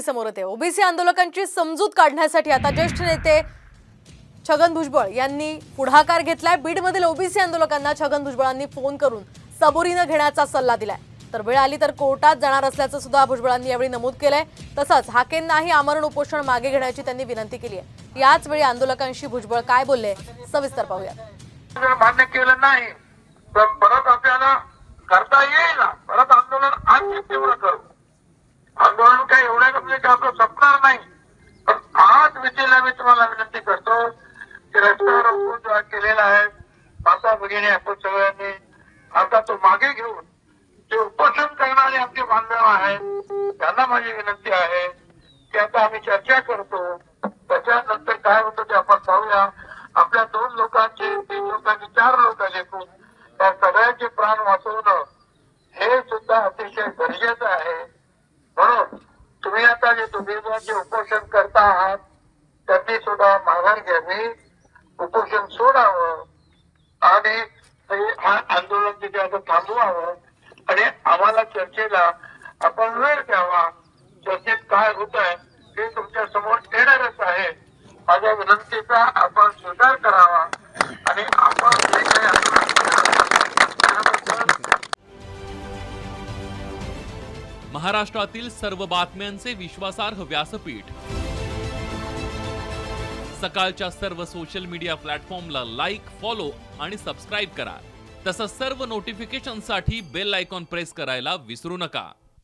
समोर येते। ओबीसी आंदोलकांची समजूत काढण्यासाठी आता ज्येष्ठ नेते छगन भुजबळ यांनी पुढाकार घेतलाय। बीडमधील ओबीसी आंदोलकांना छगन भुजबळांनी फोन करून सबुरीने घेण्याचा सल्ला दिलाय। तर वेळ आली तर कोर्टात जाणार असल्याचं सुद्धा भुजबळांनी यावेळी नमूद केलंय। तसंच हाकेंनाही आमरण उपोषण मागे घेण्याची त्यांनी विनंती केली आहे। याच वेळी आंदोलकांशी भुजबळ काय बोलले सविस्तर पाहूया। मान्य केलं नाही तर परत आपल्याला करता येईल ना, परत आंदोलन आज तीव्र करू। आंदोलन काय एवढ्या म्हणजे आपलं संपणार नाही, पण आज विजेला मी तुम्हाला विनंती करतो की रस्त्यावर जो केलेला आहे माता भगिनी आपण सगळ्यांनी आता तो मागे घेऊन जे उपोषण करणारे आमचे बांधव आहेत त्यांना माझी विनंती आहे की आता आम्ही चर्चा करतो, त्याच्यानंतर काय होतं ते आपण पाहूया। आपल्या 2 लोकांचे 3 लोकांचे 4 लोकांचे त्या सगळ्यांचे प्राण वाचवणं हे सुद्धा अतिशय गरजेचं आहे। म्हणून तुम्ही आता जे तुम्ही जे उपोषण करता आहात त्यांनी सुद्धा माघार घ्यावी, उपोषण सोडावं आणि हा आंदोलन तिथे आता थांबवावं आणि आम्हाला चर्चेला आपण वेळ द्यावा। चर्चेत काय होत आहे हे तुमच्या समोर येणारच आहे। माझ्या विनंतीचा आपण स्वीकार करावा आणि आपण जे काही महाराष्ट्रातील सर्व बातम्यांचे विश्वासार्ह व्यासपीठ सकाळच्या सर्व सोशल मीडिया प्लॅटफॉर्मला लाईक, फॉलो आणि सबस्क्राईब करा। तसंच सर्व नोटिफिकेशनसाठी बेल आयकॉन प्रेस करायला विसरू नका।